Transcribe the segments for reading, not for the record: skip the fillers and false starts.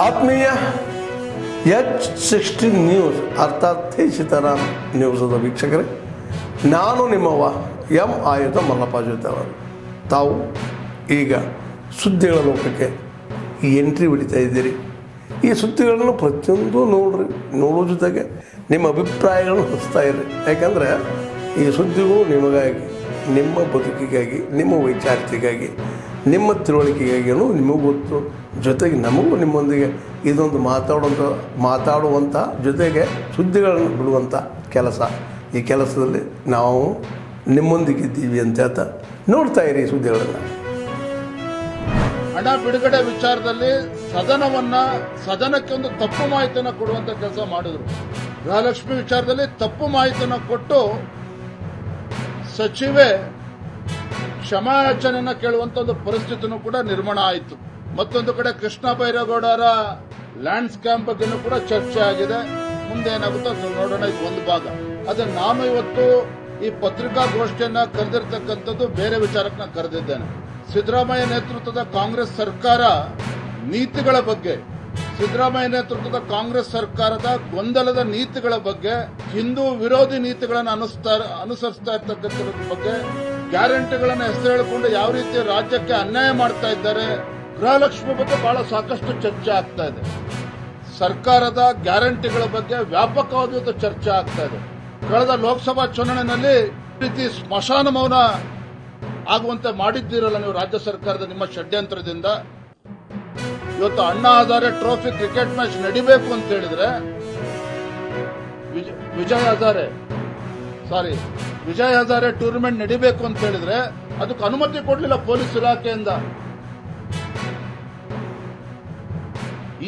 ಆತ್ಮೀಯ H16 news ಅರ್ಥಾತ್ ಸೀತಾರಾಮ್ ನ್ಯೂಸದ ವೀಕ್ಷಕರೇ, ನಾನು ನಿಮ್ಮವ ಎಂ ಆಯುಧ ಮಲ್ಲಪ್ಪ ಜೊತೆಯವರು. ತಾವು ಈಗ ಸುದ್ದಿಗಳ ಲೋಕಕ್ಕೆ ಎಂಟ್ರಿ ಹೊಡಿತಾ ಇದ್ದೀರಿ. ಈ ಸುದ್ದಿಗಳನ್ನು ಪ್ರತಿಯೊಂದು ನೋಡೋ ಜೊತೆಗೆ ನಿಮ್ಮ ಅಭಿಪ್ರಾಯಗಳನ್ನು ಹಚ್ತಾ ಇರ್ರಿ. ಯಾಕಂದರೆ ಈ ಸುದ್ದಿಗಳು ನಿಮಗಾಗಿ, ನಿಮ್ಮ ಬದುಕಿಗಾಗಿ, ನಿಮ್ಮ ವೈಚಾರಿಕೆಗಾಗಿ, ನಿಮ್ಮ ತಿಳುವಳಿಕೆಗಾಗಿಯೂ ನಿಮಗೂ ಗೊತ್ತು. ಜೊತೆಗೆ ನಮಗೂ ನಿಮ್ಮೊಂದಿಗೆ ಇದೊಂದು ಮಾತಾಡುವಂಥ ಜೊತೆಗೆ ಸುದ್ದಿಗಳನ್ನು ಬಿಡುವಂಥ ಕೆಲಸ. ಈ ಕೆಲಸದಲ್ಲಿ ನಾವು ನಿಮ್ಮೊಂದಿಗಿದ್ದೀವಿ ಅಂತ ಹೇಳ್ತಾ ನೋಡ್ತಾ ಇರಿ ಸುದ್ದಿಗಳನ್ನು. ಹಣ ಬಿಡುಗಡೆ ವಿಚಾರದಲ್ಲಿ ಸದನಕ್ಕೆ ಒಂದು ತಪ್ಪು ಮಾಹಿತಿಯನ್ನು ಕೊಡುವಂತ ಕೆಲಸ ಮಾಡಿದ್ರು. ಗೃಹಲಕ್ಷ್ಮಿ ವಿಚಾರದಲ್ಲಿ ತಪ್ಪು ಮಾಹಿತಿಯನ್ನು ಕೊಟ್ಟು ಸಚಿವೆ ಕ್ಷಮಾಯಾಚನೆಯನ್ನು ಕೇಳುವಂತ ಒಂದು ಪರಿಸ್ಥಿತಿನೂ ಕೂಡ ನಿರ್ಮಾಣ ಆಯಿತು. ಮತ್ತೊಂದು ಕಡೆ ಕೃಷ್ಣ ಬೈರೇಗೌಡರ ಲ್ಯಾಂಡ್ ಸ್ಕ್ಯಾಮ್ ಬಗ್ಗೆನೂ ಕೂಡ ಚರ್ಚೆ ಆಗಿದೆ. ಮುಂದೆ ಏನಾಗುತ್ತೋ ನೋಡೋಣ. ಇದು ಒಂದು ಭಾಗ. ಆದ್ರೆ ನಾನು ಇವತ್ತು ಈ ಪತ್ರಿಕಾಗೋಷ್ಠಿಯನ್ನ ಕರೆದಿರ್ತಕ್ಕಂಥದ್ದು ಬೇರೆ ವಿಚಾರಕ್ಕೆ ಕರೆದಿದ್ದೇನೆ. ಸಿದ್ದರಾಮಯ್ಯ ನೇತೃತ್ವದ ಕಾಂಗ್ರೆಸ್ ಸರ್ಕಾರ ನೀತಿಗಳ ಬಗ್ಗೆ, ಸಿದ್ದರಾಮಯ್ಯ ನೇತೃತ್ವದ ಕಾಂಗ್ರೆಸ್ ಸರ್ಕಾರದ ಗೊಂದಲದ ನೀತಿಗಳ ಬಗ್ಗೆ, ಹಿಂದೂ ವಿರೋಧಿ ನೀತಿಗಳನ್ನು ಅನುಸರಿಸ್ತಾ ಇರ್ತಕ್ಕಂಥದ್ರ ಬಗ್ಗೆ, ಗ್ಯಾರಂಟಿಗಳನ್ನು ಹೆಸರು ಹೇಳಿಕೊಂಡು ಯಾವ ರೀತಿ ರಾಜ್ಯಕ್ಕೆ ಅನ್ಯಾಯ ಮಾಡ್ತಾ ಇದ್ದಾರೆ, ಗೃಹಲಕ್ಷ್ಮಿ ಬಗ್ಗೆ ಬಹಳ ಸಾಕಷ್ಟು ಚರ್ಚೆ ಆಗ್ತಾ ಇದೆ. ಸರ್ಕಾರದ ಗ್ಯಾರಂಟಿಗಳ ಬಗ್ಗೆ ವ್ಯಾಪಕವಾದ ಚರ್ಚೆ ಆಗ್ತಾ ಇದೆ. ಕಳೆದ ಲೋಕಸಭಾ ಚುನಾವಣೆಯಲ್ಲಿ ರೀತಿ ಸ್ಮಶಾನ ಮೌನ ಆಗುವಂತೆ ಮಾಡಿದ್ದೀರಲ್ಲ ನೀವು ರಾಜ್ಯ ಸರ್ಕಾರದ ನಿಮ್ಮ ಷಡ್ಯಂತ್ರದಿಂದ. ಇವತ್ತು Anna Hazare trophy cricket match ನಡಿಬೇಕು ಅಂತ ಹೇಳಿದ್ರೆ ವಿಜಯ್ ಹಜಾರೆ ಟೂರ್ನಮೆಂಟ್ ನಡಿಬೇಕು ಅಂತ ಹೇಳಿದ್ರೆ ಅದಕ್ಕೆ ಅನುಮತಿ ಕೊಡಲಿಲ್ಲ ಪೊಲೀಸ್ ಇಲಾಖೆಯಿಂದ.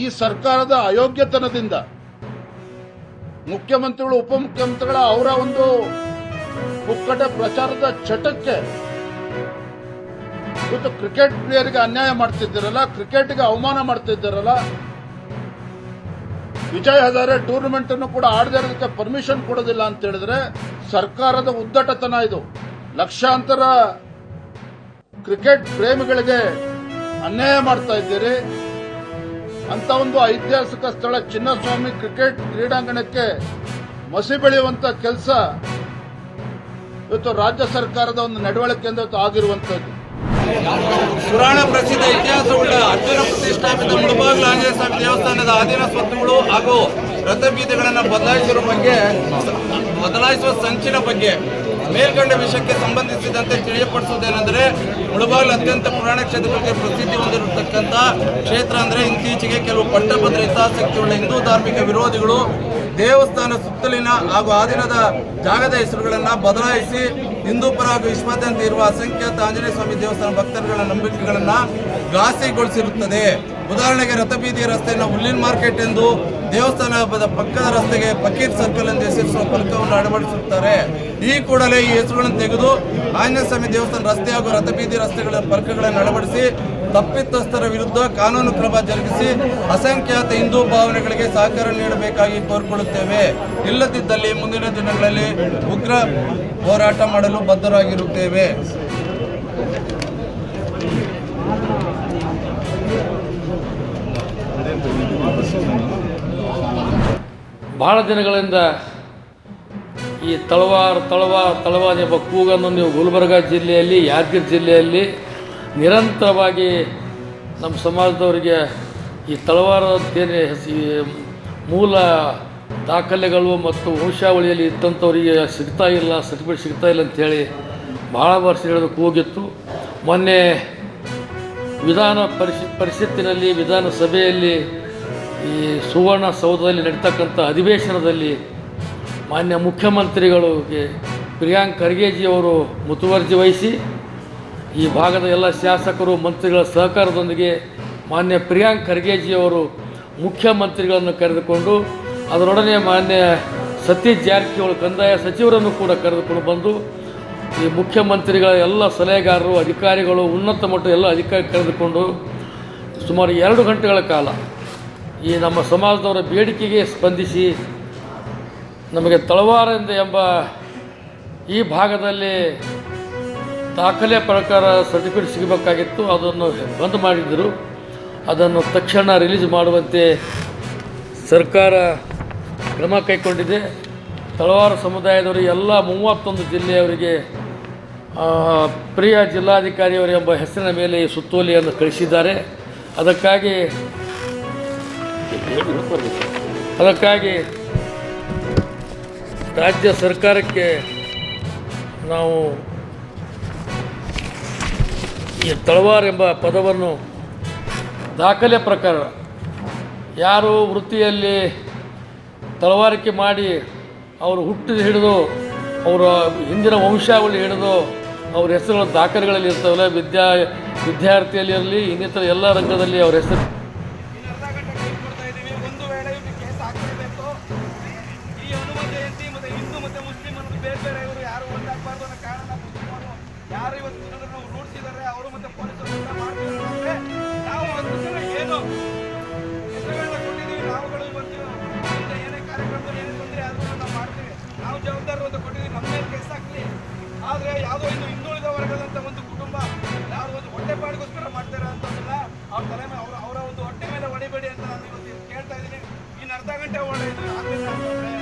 ಈ ಸರ್ಕಾರದ ಅಯೋಗ್ಯತನದಿಂದ ಮುಖ್ಯಮಂತ್ರಿಗಳು, ಉಪಮುಖ್ಯಮಂತ್ರಿಗಳ ಅವರ ಒಂದು ಪುಕ್ಕಟೆ ಪ್ರಚಾರದ ಚಟಕ್ಕೆ ಇವತ್ತು ಕ್ರಿಕೆಟ್ ಪ್ಲೇಯರ್ಗೆ ಅನ್ಯಾಯ ಮಾಡ್ತಿದ್ದೀರಲ್ಲ, ಕ್ರಿಕೆಟ್ಗೆ ಅವಮಾನ ಮಾಡ್ತಿದ್ದೀರಲ್ಲ. ವಿಜಯ್ ಹಜಾರೆ ಟೂರ್ನಮೆಂಟ್ ಅನ್ನು ಕೂಡ ಆಡದೇ ಇರೋದಕ್ಕೆ ಪರ್ಮಿಷನ್ ಕೊಡೋದಿಲ್ಲ ಅಂತ ಹೇಳಿದ್ರೆ ಸರ್ಕಾರದ ಉದ್ದಟತನ ಇದು. ಲಕ್ಷಾಂತರ ಕ್ರಿಕೆಟ್ ಪ್ರೇಮಿಗಳಿಗೆ ಅನ್ಯಾಯ ಮಾಡ್ತಾ ಇದ್ದೀರಿ. ಅಂತ ಒಂದು ಐತಿಹಾಸಿಕ ಸ್ಥಳ ಚಿನ್ನಸ್ವಾಮಿ ಕ್ರಿಕೆಟ್ ಕ್ರೀಡಾಂಗಣಕ್ಕೆ ಮಸಿ ಬೆಳೆಯುವಂತ ಕೆಲಸ ಇವತ್ತು ರಾಜ್ಯ ಸರ್ಕಾರದ ಒಂದು ನಡವಳಿಕೆಯಿಂದ ಆಗಿರುವಂತದ್ದು. ಪುರಾಣ ಪ್ರಸಿದ್ಧ ಇತಿಹಾಸವುಳ್ಳ ಅರ್ಜುನ ಪ್ರತಿಷ್ಠಾಪಿತ ಮುಳಬಾಗಿಲು ಆಂಜನೇಯ ಸ್ವಾಮಿ ದೇವಸ್ಥಾನದ ಅಧೀನ ಸ್ವತ್ತುಗಳು ಹಾಗೂ ರಥಬೀದಿಗಳನ್ನು ಬದಲಾಯಿಸುವ ಸಂಚಿನ ಬಗ್ಗೆ ಮೇಲ್ಕಂಡ ವಿಷಯಕ್ಕೆ ಸಂಬಂಧಿಸಿದಂತೆ ತಿಳಿಯಪಡಿಸುವುದೇನೆಂದರೆ, ಮುಳಬಾಗಿಲು ಅತ್ಯಂತ ಪುರಾಣ ಕ್ಷೇತ್ರಗಳಿಗೆ ಪ್ರಸಿದ್ಧಿ ಹೊಂದಿರತಕ್ಕಂಥ ಕ್ಷೇತ್ರ. ಅಂದರೆ ಇತ್ತೀಚೆಗೆ ಕೆಲವು ಪಟ್ಟಭದ್ರ ಹಿತಾಸಕ್ತಿಯುಳ್ಳ ಹಿಂದೂ ಧಾರ್ಮಿಕ ವಿರೋಧಿಗಳು ದೇವಸ್ಥಾನ ಸುತ್ತಲಿನ ಹಾಗೂ ಆ ದಿನದ ಜಾಗದ ಹೆಸರುಗಳನ್ನು ಬದಲಾಯಿಸಿ ಹಿಂದೂ ಪರ ಹಾಗೂ ವಿಶ್ವಾದ್ಯಂತ ಇರುವ ಅಸಂಖ್ಯಾತ ಆಂಜನೇಯ ಸ್ವಾಮಿ ದೇವಸ್ಥಾನ ಭಕ್ತರುಗಳ ನಂಬಿಕೆಗಳನ್ನು ಘಾಸಿಗೊಳಿಸಿರುತ್ತದೆ. ಉದಾಹರಣೆಗೆ ರಥಬೀದಿ ರಸ್ತೆಯನ್ನು ಹುಲ್ಲಿನ ಮಾರ್ಕೆಟ್ ಎಂದು, ದೇವಸ್ಥಾನದ ಪಕ್ಕದ ರಸ್ತೆಗೆ ಫಕೀರ್ ಸರ್ಕಲ್ ಎಂದು ಹೆಸರಿಸುವ ಫಲಕವನ್ನು ಅಳವಡಿಸುತ್ತಾರೆ. ಈ ಕೂಡಲೇ ಈ ಹೆಸರುಗಳನ್ನು ತೆಗೆದು ಆಂಜನೇಯ ಸ್ವಾಮಿ ದೇವಸ್ಥಾನ ರಸ್ತೆ ಹಾಗೂ ರಥಬೀದಿ ರಸ್ತೆಗಳ ಫಲಕಗಳನ್ನು ಅಳವಡಿಸಿ ತಪ್ಪಿತಸ್ಥರ ವಿರುದ್ಧ ಕಾನೂನು ಕ್ರಮ ಜರುಗಿಸಿ ಅಸಂಖ್ಯಾತ ಹಿಂದೂ ಭಾವನೆಗಳಿಗೆ ಸಹಕಾರ ನೀಡಬೇಕಾಗಿ ಕೋರಿಕೊಳ್ಳುತ್ತೇವೆ. ಇಲ್ಲದಿದ್ದಲ್ಲಿ ಮುಂದಿನ ದಿನಗಳಲ್ಲಿ ಉಗ್ರ ಹೋರಾಟ ಮಾಡಲು ಬದ್ಧರಾಗಿರುತ್ತೇವೆ. ಬಹಳ ದಿನಗಳಿಂದ ಈ ತಳವಾರ್ ಎಂಬ ಕೂಗನ್ನು ನೀವು ಗುಲ್ಬರ್ಗ ಜಿಲ್ಲೆಯಲ್ಲಿ, ಯಾದಗಿರಿ ಜಿಲ್ಲೆಯಲ್ಲಿ ನಿರಂತರವಾಗಿ ನಮ್ಮ ಸಮಾಜದವರಿಗೆ ಈ ತಳವಾರದ್ದೇನೆ ಮೂಲ ದಾಖಲೆಗಳು ಮತ್ತು ವಂಶಾವಳಿಯಲ್ಲಿ ಇದ್ದಂಥವರಿಗೆ ಸರ್ಟಿಫಿಕೇಟ್ ಸಿಗ್ತಾ ಇಲ್ಲ ಅಂಥೇಳಿ ಭಾಳ ವರ್ಷಗಳ ಕೂಗಿತ್ತು. ಮೊನ್ನೆ ಪರಿಷತ್ತಿನಲ್ಲಿ ವಿಧಾನಸಭೆಯಲ್ಲಿ ಈ ಸುವರ್ಣ ಸೌಧದಲ್ಲಿ ನಡೀತಕ್ಕಂಥ ಅಧಿವೇಶನದಲ್ಲಿ ಮಾನ್ಯ ಮುಖ್ಯಮಂತ್ರಿಗಳಿಗೆ ಪ್ರಿಯಾಂಕ್ ಖರ್ಗೆಜಿಯವರು ಮುತುವರ್ಜಿ ವಹಿಸಿ ಈ ಭಾಗದ ಎಲ್ಲ ಶಾಸಕರು, ಮಂತ್ರಿಗಳ ಸಹಕಾರದೊಂದಿಗೆ ಮಾನ್ಯ ಪ್ರಿಯಾಂಕ್ ಖರ್ಗೆಜಿಯವರು ಮುಖ್ಯಮಂತ್ರಿಗಳನ್ನು ಕರೆದುಕೊಂಡು ಅದರೊಡನೆ ಮಾನ್ಯ ಸತೀಶ್ ಜಾರಕಿಹೊಳಿ ಕಂದಾಯ ಸಚಿವರನ್ನು ಕೂಡ ಕರೆದುಕೊಂಡು ಬಂದು ಈ ಮುಖ್ಯಮಂತ್ರಿಗಳ ಎಲ್ಲ ಸಲಹೆಗಾರರು, ಅಧಿಕಾರಿಗಳು, ಉನ್ನತ ಮಟ್ಟದ ಎಲ್ಲ ಅಧಿಕಾರಿ ಕರೆದುಕೊಂಡು ಸುಮಾರು 2 ಗಂಟೆಗಳ ಕಾಲ ಈ ನಮ್ಮ ಸಮಾಜದವರ ಬೇಡಿಕೆಗೆ ಸ್ಪಂದಿಸಿ ನಮಗೆ ತಳವಾರದಿಂದ ಎಂಬ ಈ ಭಾಗದಲ್ಲಿ ದಾಖಲೆ ಪ್ರಕಾರ ಸರ್ಟಿಫಿಕೇಟ್ ಸಿಗಬೇಕಾಗಿತ್ತು. ಅದನ್ನು ಬಂದ್ ಮಾಡಿದ್ದರು. ಅದನ್ನು ತಕ್ಷಣ ರಿಲೀಸ್ ಮಾಡುವಂತೆ ಸರ್ಕಾರ ಕ್ರಮ ಕೈಗೊಂಡಿದೆ. ತಳವಾರ ಸಮುದಾಯದವರು ಎಲ್ಲ 31 ಜಿಲ್ಲೆಯವರಿಗೆ ಪ್ರಿಯ ಜಿಲ್ಲಾಧಿಕಾರಿಯವರು ಎಂಬ ಹೆಸರಿನ ಮೇಲೆ ಈ ಸುತ್ತೋಲೆಯನ್ನು ಕಳಿಸಿದ್ದಾರೆ. ಅದಕ್ಕಾಗಿ ರಾಜ್ಯ ಸರ್ಕಾರಕ್ಕೆ ನಾವು ಈ ತಳವಾರ ಎಂಬ ಪದವನ್ನು ದಾಖಲೆ ಪ್ರಕಾರ ಯಾರು ವೃತ್ತಿಯಲ್ಲಿ ತಳವಾರಿಕೆ ಮಾಡಿ ಅವರು ಹುಟ್ಟಿದ ಹಿಡಿದು ಅವರ ಹಿಂದಿನ ವಂಶಾವಳಿ ಹಿಡಿದು ಅವ್ರ ಹೆಸರುಗಳ ದಾಖಲೆಗಳಲ್ಲಿ ಇರ್ತಾವಲ್ಲ, ವಿದ್ಯಾರ್ಥಿಯಲ್ಲಿ ಇರಲಿ ಇನ್ನಿತರ ಎಲ್ಲ ರಂಗದಲ್ಲಿ ಅವ್ರ ಹೆಸರು ಒಂದು ವೇಳೆ ಕೇಸ್ ಹಾಕಲೇಬೇಕು. ಈ ಹನುಮ ಜಯಂತಿ ಮತ್ತು ಹಿಂದೂ ಮತ್ತು ಮುಸ್ಲಿಂ ಅನ್ನೋದು ಬೇರೆ ಬೇರೆ ಇವರು ಯಾರು ಒಂದಾಗಬಾರ್ದು ಅನ್ನೋ ಕಾರಣ ಮುಸ್ಲಿಮರು ಯಾರು ಇವತ್ತು ನಾವು ರೂಢಿಸಿದ್ದಾರೆ ಅವರು ಮತ್ತು ಪೊಲೀಸರು ಮಾಡ್ತಿದ್ದಾರೆ. ನಾವು ಒಂದು ಸಲ ಏನು ಹೆಸರುಗಳನ್ನ ಕೊಟ್ಟಿದ್ದೀವಿ, ನಾವುಗಳು ಬರ್ತೀವಿ ಮುಂದೆ ಏನೇ ಕಾರ್ಯಕ್ರಮದಲ್ಲಿ ಏನೇ ತೊಂದರೆ ಆದ್ರೂ ನಾವು ಮಾಡ್ತೀವಿ. ನಾವು ಜವಾಬ್ದಾರಿ ಅಂತ ಕೊಟ್ಟಿದ್ದೀವಿ, ನಮ್ಮ ಮೇಲೆ ಕೇಸ್ ಹಾಕ್ಲಿ. ಆದರೆ ಯಾವುದೋ ಇನ್ನು ಹಿಂದುಳಿದ ವರ್ಗದಂಥ ಒಂದು ಕುಟುಂಬ ಯಾರು ಒಂದು ಹೊಟ್ಟೆಪಾಡಿಗೋಸ್ಕರ ಮಾಡ್ತಾರೆ ಅಂತಂದಿಲ್ಲ. ಅವ್ರ ತಲೆ ಮೇಲೆ ಅವರ ಒಂದು ಹೊಟ್ಟೆ ಮೇಲೆ ಹೊಡಿಬೇಡಿ ಅಂತ ನಾನು ಇವತ್ತು ಕೇಳ್ತಾ ಇದ್ದೀನಿ. ಇನ್ನು ಅರ್ಧ ಗಂಟೆ ಒಳ್ಳೆಯದು ಆಗಲಿಲ್ಲ ಅಂತಂದರೆ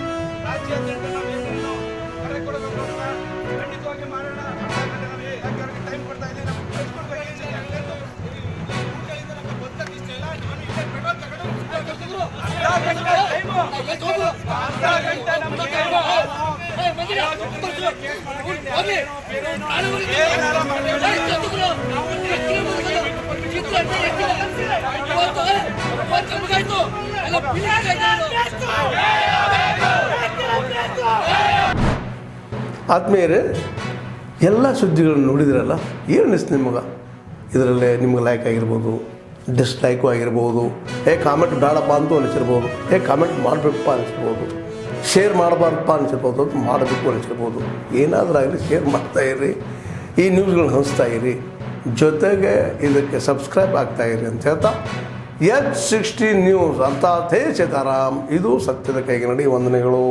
ರಾಜ್ಯಾದ್ಯಂತ ನಾವೇನು ಕರೆ ಕೊಡಬೇಕು ಅಂತ ಖಂಡಿತವಾಗಿ ಮಾಡೋಣ. ಅರ್ಧ ಗಂಟೆ ನಾವು ಯಾಕೆ ಟೈಮ್ ಕೊಡ್ತಾ ಇದ್ದೀವಿ, ನಮ್ಗೆ ಕಳಿಸ್ಕೊಡ್ಬೇಕು. ಊರುಗಳಿಂದ ನಮಗೆ ಗೊತ್ತಾಗ ಇಷ್ಟ ಇಲ್ಲ. ನಾನು ಇಲ್ಲೇ ಪೆಟ್ರೋಲ್ ತಗೊಂಡು ಅರ್ಧ ಗಂಟೆ ನಮಗೆ ಆತ್ಮೀಯರೇ, ಎಲ್ಲ ಸುದ್ದಿಗಳನ್ನು ನೋಡಿದ್ರಲ್ಲ, ಏನು ಅನಿಸ್ತು ನಿಮಗೆ? ಇದರಲ್ಲೇ ನಿಮ್ಗೆ ಲೈಕ್ ಆಗಿರ್ಬೋದು, ಡಿಸ್ಲೈಕು ಆಗಿರ್ಬೋದು, ಕಾಮೆಂಟ್ ಬೇಡಪ್ಪ ಅಂತೂ ಅನಿಸಿರ್ಬೋದು, ಕಾಮೆಂಟ್ ಮಾಡಬೇಕಪ್ಪ ಅನಿಸಿರ್ಬೋದು, ಶೇರ್ ಮಾಡಬಾರ್ದಪ್ಪ ಅನಿಸಿರ್ಬೋದು, ಅದು ಮಾಡಬೇಕು ಅನಿಸಿರ್ಬೋದು. ಏನಾದರೂ ಆಗಲಿ ಶೇರ್ ಮಾಡ್ತಾಯಿರಿ, ಈ ನ್ಯೂಸ್ಗಳನ್ನ ಹಂಚ್ತಾ ಇರಿ, ಜೊತೆಗೆ ಇದಕ್ಕೆ ಸಬ್ಸ್ಕ್ರೈಬ್ ಆಗ್ತಾಯಿರಿ ಅಂತ ಹೇಳ್ತಾ H16 ನ್ಯೂಸ್ ಅಂತ ತೇ ಸೀತಾರಾಮ್, ಇದು ಸತ್ಯದ ಕೈಗೆ ನಡಿ. ವಂದನೆಗಳು.